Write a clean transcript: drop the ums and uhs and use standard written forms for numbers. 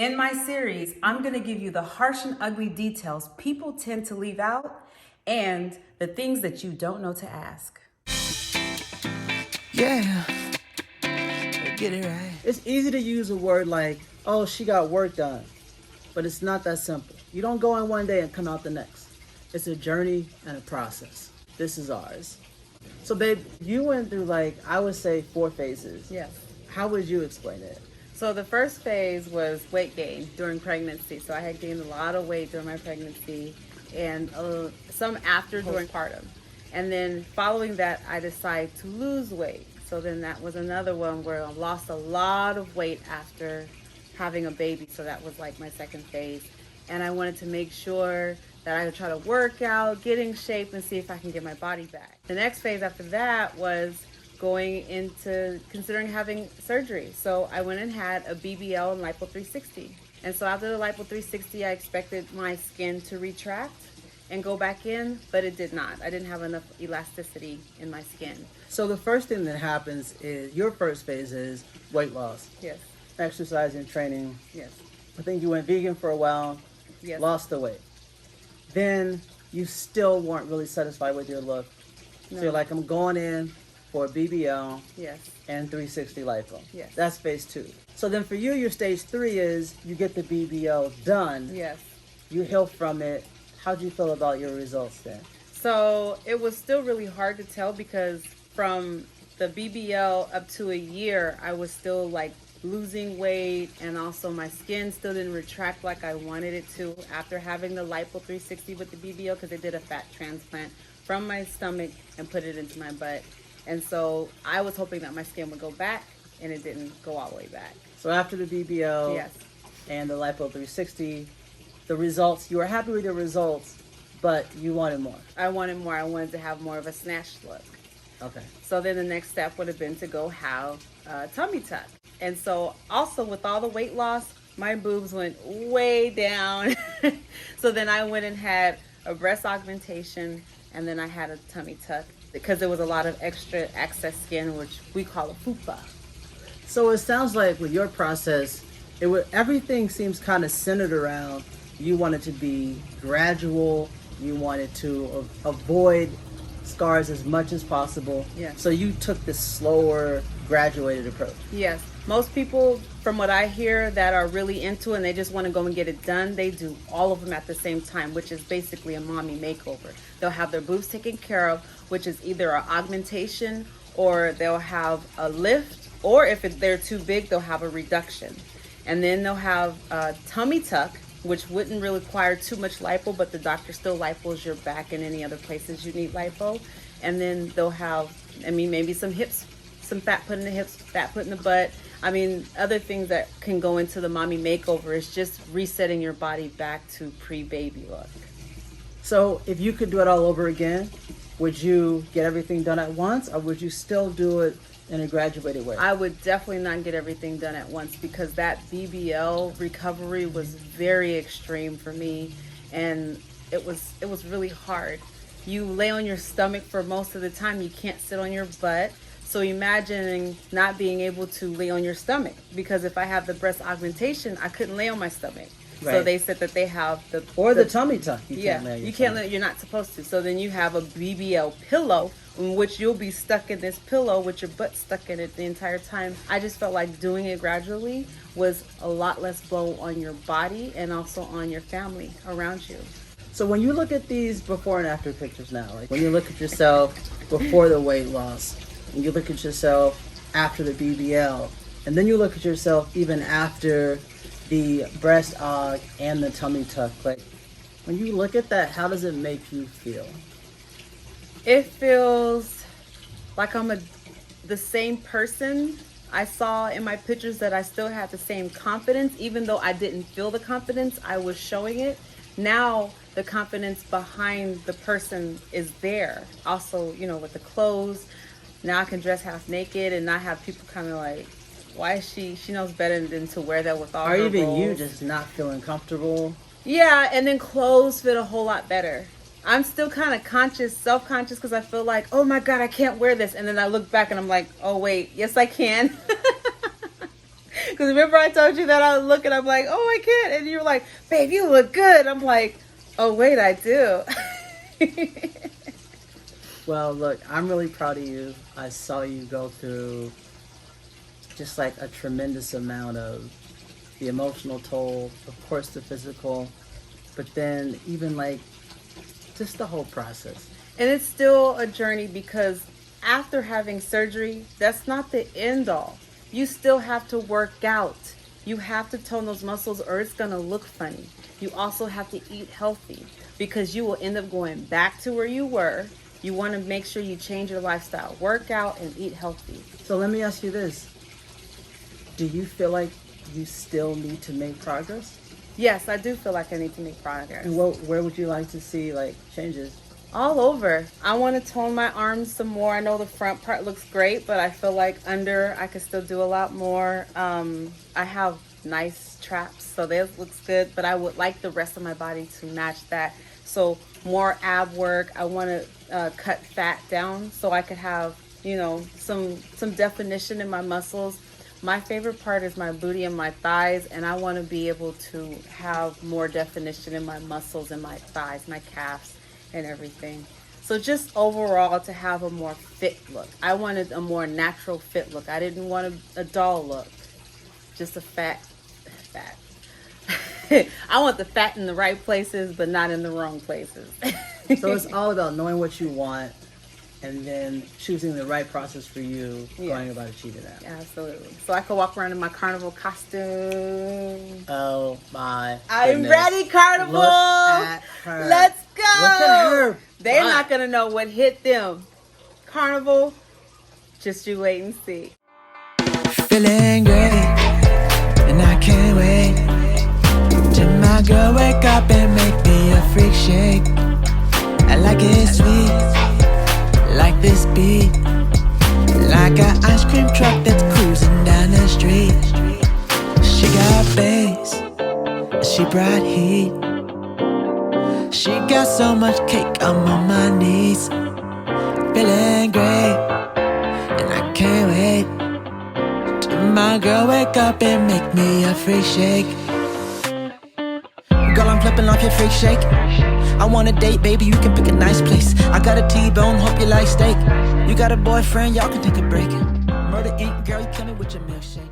In my series, I'm going to give you the harsh and ugly details people tend to leave out and the things that you don't know to ask. Yeah, get it right. It's easy to use a word like, oh, she got work done, but it's not that simple. You don't go in one day and come out the next. It's a journey and a process. This is ours. So, babe, you went through, like, I would say 4 phases. Yes. How would you explain it? So the first phase was weight gain during pregnancy. So I had gained a lot of weight during my pregnancy and some after during postpartum. And then following that, I decided to lose weight. So then that was another one where I lost a lot of weight after having a baby. So that was like my second phase. And I wanted to make sure that I would try to work out, get in shape, and see if I can get my body back. The next phase after that was going into considering having surgery. So I went and had a BBL and Lipo 360. And so after the Lipo 360, I expected my skin to retract and go back in, but it did not. I didn't have enough elasticity in my skin. So the first thing that happens is your first phase is weight loss. Yes. Exercise and training. Yes. I think you went vegan for a while. Yes. Lost the weight. Then you still weren't really satisfied with your look. No. So you're like, I'm going in for BBL Yes. and 360 lipo. Yes. That's phase 2. So then for you, your stage 3 is you get the BBL done. Yes. You heal from it. How do you feel about your results then? So it was still really hard to tell because from the BBL up to a year, I was still like losing weight, and also my skin still didn't retract like I wanted it to after having the Lipo 360 with the BBL, because they did a fat transplant from my stomach and put it into my butt. And so I was hoping that my skin would go back, and it didn't go all the way back. So after the BBL Yes. and the Lipo 360, the results, you were happy with your results, but you wanted more. I wanted more. I wanted to have more of a snatched look. Okay. So then the next step would have been to go have a tummy tuck. And so also with all the weight loss, my boobs went way down. So then I went and had a breast augmentation, and then I had a tummy tuck because there was a lot of extra excess skin, which we call a fupa. So it sounds like with your process, everything seems kind of centered around you wanted to be gradual, you wanted to avoid scars as much as possible. Yeah. So you took this slower, graduated approach. Yes. Most people, from what I hear, that are really into it and they just want to go and get it done, they do all of them at the same time, which is basically a mommy makeover. They'll have their boobs taken care of, which is either an augmentation, or they'll have a lift, or if they're too big, they'll have a reduction. And then they'll have a tummy tuck, which wouldn't really require too much lipo, but the doctor still lipos your back and any other places you need lipo. And then they'll have, maybe some hips, some fat put in the hips, fat put in the butt. Other things that can go into the mommy makeover is just resetting your body back to pre-baby look. So if you could do it all over again, would you get everything done at once, or would you still do it in a graduated way? I would definitely not get everything done at once, because that BBL recovery was very extreme for me, and it was really hard. You lay on your stomach for most of the time. You can't sit on your butt. So imagining not being able to lay on your stomach, because if I have the breast augmentation, I couldn't lay on my stomach. Right. So they said that they have the tummy tuck. You're not supposed to. So then you have a BBL pillow, in which you'll be stuck in this pillow with your butt stuck in it the entire time. I just felt like doing it gradually was a lot less blow on your body and also on your family around you. So when you look at these before and after pictures now, like when you look at yourself before the weight loss, and you look at yourself after the BBL, and then you look at yourself even after the breast aug and the tummy tuck, like when you look at that, how does it make you feel? It feels like I'm the same person I saw in my pictures, that I still had the same confidence, even though I didn't feel the confidence, I was showing it. Now the confidence behind the person is there. Also, with the clothes, now I can dress half naked and not have people kind of like, why is she knows better than to wear that with all her Or even rolls. you just not feeling comfortable. Yeah, and then clothes fit a whole lot better. I'm still kind of self-conscious, because I feel like, oh my God, I can't wear this. And then I look back and I'm like, oh wait, yes I can. Because remember I told you that I was looking, I'm like, oh, I can't. And you're like, babe, you look good. I'm like, oh, wait, I do. Well, look, I'm really proud of you. I saw you go through just like a tremendous amount of the emotional toll, of course the physical, but then even like just the whole process. And it's still a journey because after having surgery, that's not the end all. You still have to work out. You have to tone those muscles or it's going to look funny. You also have to eat healthy because you will end up going back to where you were. You want to make sure you change your lifestyle, work out and eat healthy. So let me ask you this. Do you feel like you still need to make progress? Yes, I do feel like I need to make progress. And where would you like to see like changes? All over. I want to tone my arms some more. I know the front part looks great, but I feel like under I could still do a lot more. I have nice traps, so that looks good, but I would like the rest of my body to match that. So more ab work. I want to cut fat down so I could have, you know, some definition in my muscles. My favorite part is my booty and my thighs, and I want to be able to have more definition in my muscles and my thighs, my calves, and everything. So just overall to have a more fit look. I wanted a more natural fit look. I didn't want a doll look, just a fat. I want the fat in the right places, but not in the wrong places. So it's all about knowing what you want and then choosing the right process for you, going about achieving that. Absolutely. So I could walk around in my carnival costume. Oh my I'm goodness. ready, carnival. Look at her. Let's go. Look at her. They're butt. not going to know what hit them. Carnival, just you wait and see. Feeling great, and I can't wait till my girl wake up and make me a freak shake. I like it sweet, like this beat, like an ice cream truck that's cruising down the street. She got bass, she brought heat. She got so much cake, I'm on my knees. Feeling great, and I can't wait till my girl wake up and make me a freak shake. Girl, I'm flipping off your freak shake. I want a date, baby, you can pick a nice place. I got a T-bone, hope you like steak. You got a boyfriend, y'all can take a break. Murder Inc., girl, you kill me with your milkshake.